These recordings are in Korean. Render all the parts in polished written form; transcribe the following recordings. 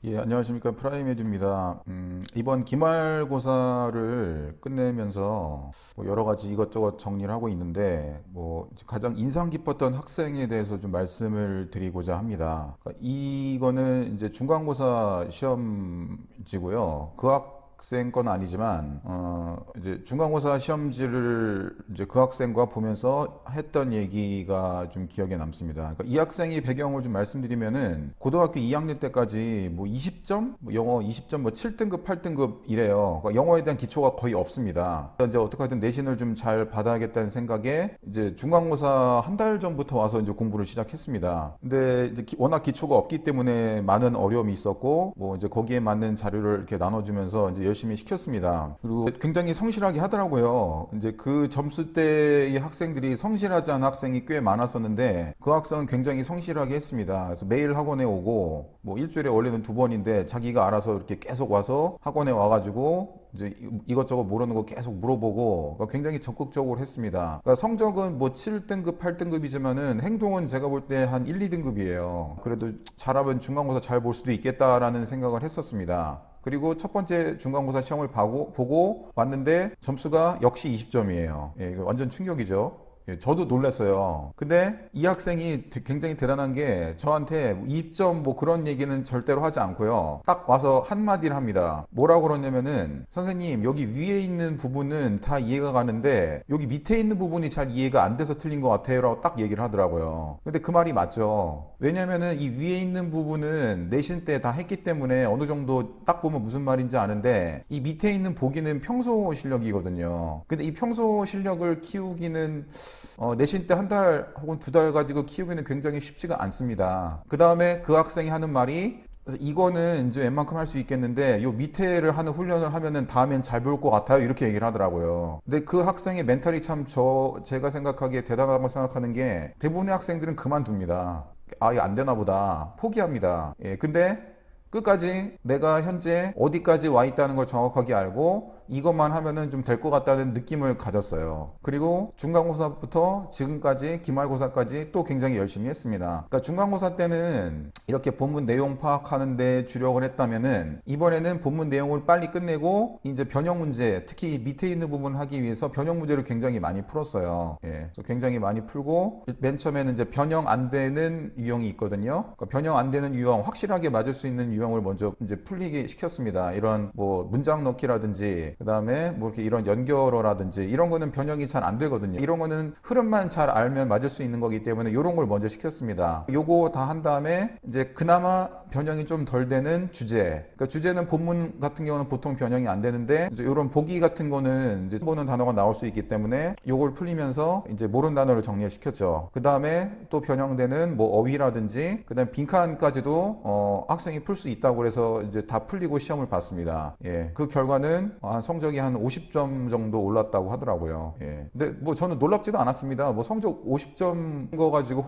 예, 안녕하십니까. 프라임에듀입니다. 이번 기말고사를 끝내면서 뭐 여러 가지 이것저것 정리를 하고 있는데, 이제 가장 인상 깊었던 학생에 대해서 좀 말씀을 드리고자 합니다. 그러니까 이거는 이제 중간고사 시험지고요. 그 학생 건 아니지만, 이제 중간고사 시험지를 이제 그 학생과 보면서 했던 얘기가 좀 기억에 남습니다. 그러니까 이 학생의 배경을 좀 말씀드리면은 고등학교 2학년 때까지 뭐 20점, 영어 20점, 뭐 7등급, 8등급 이래요. 그러니까 영어에 대한 기초가 거의 없습니다. 이제 어떻게 하든 내신을 좀 잘 받아야겠다는 생각에 이제 중간고사 한 달 전부터 와서 이제 공부를 시작했습니다. 근데 이제 워낙 기초가 없기 때문에 많은 어려움이 있었고, 뭐 이제 거기에 맞는 자료를 이렇게 나눠주면서 이제 열심히 시켰습니다. 그리고 굉장히 성실하게 하더라고요. 이제 그 점수대의 학생들이 성실하지 않은 학생이 꽤 많았었는데 그 학생은 굉장히 성실하게 했습니다. 그래서 매일 학원에 오고 뭐 일주일에 원래는 두 번인데 자기가 알아서 이렇게 계속 와서 학원에 와가지고 이제 이것저것 모르는 거 계속 물어보고 굉장히 적극적으로 했습니다. 그러니까 성적은 뭐 7등급, 8등급이지만은 행동은 제가 볼 때 한 1, 2등급이에요. 그래도 잘하면 중간고사 잘 볼 수도 있겠다라는 생각을 했었습니다. 그리고 첫 번째 중간고사 시험을 보고 왔는데 점수가 역시 20점이에요. 예, 이거 완전 충격이죠. 예, 저도 놀랐어요. 근데 이 학생이 굉장히 대단한 게 저한테 20점 뭐 그런 얘기는 절대로 하지 않고요. 딱 와서 한마디를 합니다. 뭐라고 그러냐면은 선생님 여기 위에 있는 부분은 다 이해가 가는데 여기 밑에 있는 부분이 잘 이해가 안 돼서 틀린 것 같아요 라고 딱 얘기를 하더라고요. 근데 그 말이 맞죠. 왜냐면은 이 위에 있는 부분은 내신 때 다 했기 때문에 어느 정도 딱 보면 무슨 말인지 아는데 이 밑에 있는 보기는 평소 실력이거든요. 근데 이 평소 실력을 키우기는 내신 때 한 달 혹은 두 달 가지고 키우기는 굉장히 쉽지가 않습니다. 그 다음에 그 학생이 하는 말이 그래서 이거는 이제 웬만큼 할 수 있겠는데 요 밑에를 하는 훈련을 하면은 다음엔 잘 배울 것 같아요 이렇게 얘기를 하더라고요. 근데 그 학생의 멘탈이 참 제가 생각하기에 대단하다고 생각하는 게 대부분의 학생들은 그만둡니다. 아 이거 안 되나 보다 포기합니다. 예, 근데 끝까지 내가 현재 어디까지 와 있다는 걸 정확하게 알고 이것만 하면은 좀 될 것 같다는 느낌을 가졌어요. 그리고 중간고사부터 지금까지 기말고사까지 또 굉장히 열심히 했습니다. 그러니까 중간고사 때는 이렇게 본문 내용 파악하는데 주력을 했다면은 이번에는 본문 내용을 빨리 끝내고 이제 변형 문제, 특히 밑에 있는 부분 하기 위해서 변형 문제를 굉장히 많이 풀었어요. 예, 그래서 굉장히 많이 풀고 맨 처음에는 이제 변형 안 되는 유형이 있거든요. 그러니까 변형 안 되는 유형, 확실하게 맞을 수 있는 유형을 먼저 이제 풀리게 시켰습니다. 이런 뭐 문장 넣기라든지 그 다음에 뭐 이렇게 이런 연결어라든지 이런 거는 변형이 잘 안 되거든요. 이런 거는 흐름만 잘 알면 맞을 수 있는 거기 때문에 이런 걸 먼저 시켰습니다. 요거 다 한 다음에 이제 그나마 변형이 좀 덜 되는 주제. 그러니까 주제는 본문 같은 경우는 보통 변형이 안 되는데 이제 이런 보기 같은 거는 이제 보는 단어가 나올 수 있기 때문에 요걸 풀리면서 이제 모르는 단어를 정리를 시켰죠. 그 다음에 또 변형되는 뭐 어휘라든지 그 다음에 빈칸까지도 학생이 풀 수 있다고 해서 이제 다 풀리고 시험을 봤습니다. 예. 그 결과는 성적이 한 50점 정도 올랐다고 하더라고요. 예. 근데 뭐 저는 놀랍지도 않았습니다. 뭐 성적 50점 거 가지고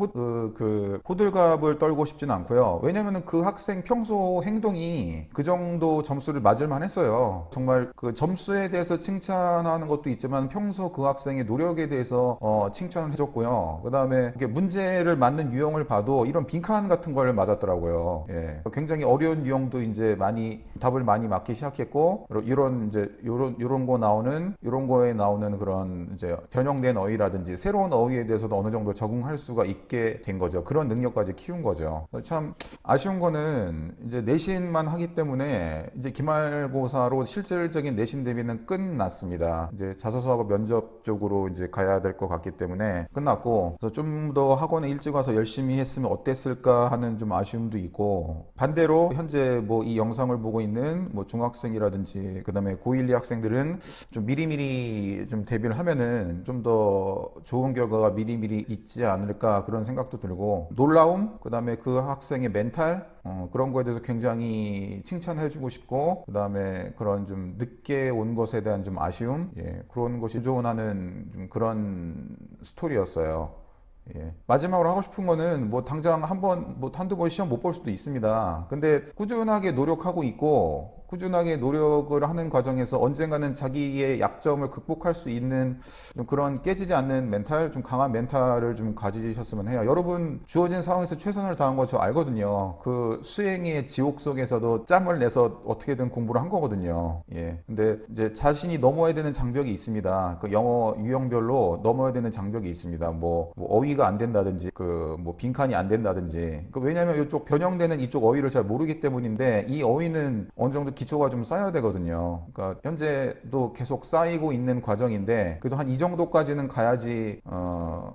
호들갑을 떨고 싶지는 않고요. 왜냐면은 그 학생 평소 행동이 그 정도 점수를 맞을 만했어요. 정말 그 점수에 대해서 칭찬하는 것도 있지만 평소 그 학생의 노력에 대해서 칭찬을 해줬고요. 그 다음에 문제를 맞는 유형을 봐도 이런 빈칸 같은 걸 맞았더라고요. 예. 굉장히 어려운 유형도 이제 많이 답을 많이 맞기 시작했고 이런 이제 요런 거에 나오는 그런 이제 변형된 어휘라든지 새로운 어휘에 대해서도 어느 정도 적응할 수가 있게 된 거죠. 그런 능력까지 키운 거죠. 참 아쉬운 거는 이제 내신만 하기 때문에 이제 기말고사로 실질적인 내신 대비는 끝났습니다. 이제 자소서하고 면접 쪽으로 이제 가야 될 것 같기 때문에 끝났고 좀 더 학원에 일찍 와서 열심히 했으면 어땠을까 하는 좀 아쉬움도 있고 반대로 현재 뭐 이 영상을 보고 있는 뭐 중학생이라든지 그다음에 고1, 2 학생들은 좀 미리미리 좀 대비를 하면은 좀 더 좋은 결과가 미리미리 있지 않을까 그런 생각도 들고 놀라움 그다음에 그 학생의 멘탈 그런 거에 대해서 굉장히 칭찬해주고 싶고 그다음에 그런 좀 늦게 온 것에 대한 좀 아쉬움 예, 그런 것이 조언하는 좀 그런 스토리였어요. 예. 마지막으로 하고 싶은 거는 뭐 당장 한두 번 시험 못 볼 수도 있습니다. 근데 꾸준하게 노력하고 있고 꾸준하게 노력을 하는 과정에서 언젠가는 자기의 약점을 극복할 수 있는 좀 그런 깨지지 않는 멘탈, 좀 강한 멘탈을 좀 가지셨으면 해요. 여러분 주어진 상황에서 최선을 다한 거 저 알거든요. 그 수행의 지옥 속에서도 짬을 내서 어떻게든 공부를 한 거거든요. 예. 근데 이제 자신이 넘어야 되는 장벽이 있습니다. 그 영어 유형별로 넘어야 되는 장벽이 있습니다. 뭐 어휘가 안 된다든지 그 뭐 빈칸이 안 된다든지. 왜냐하면 이쪽 변형되는 이쪽 어휘를 잘 모르기 때문인데 이 어휘는 어느 정도 기초가 좀 쌓여야 되거든요. 그러니까 현재도 계속 쌓이고 있는 과정인데 그래도 한 이 정도까지는 가야지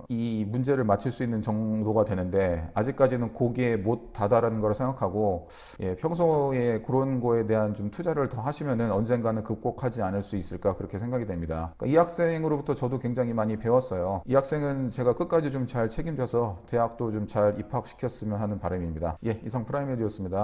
이 문제를 맞출 수 있는 정도가 되는데 아직까지는 거기에 못 다다라는 걸 생각하고 예, 평소에 그런 거에 대한 좀 투자를 더 하시면은 언젠가는 극복하지 않을 수 있을까 그렇게 생각이 됩니다. 그러니까 이 학생으로부터 저도 굉장히 많이 배웠어요. 이 학생은 제가 끝까지 좀 잘 책임져서 대학도 좀 잘 입학시켰으면 하는 바람입니다. 예, 이상 프라이메디였습니다.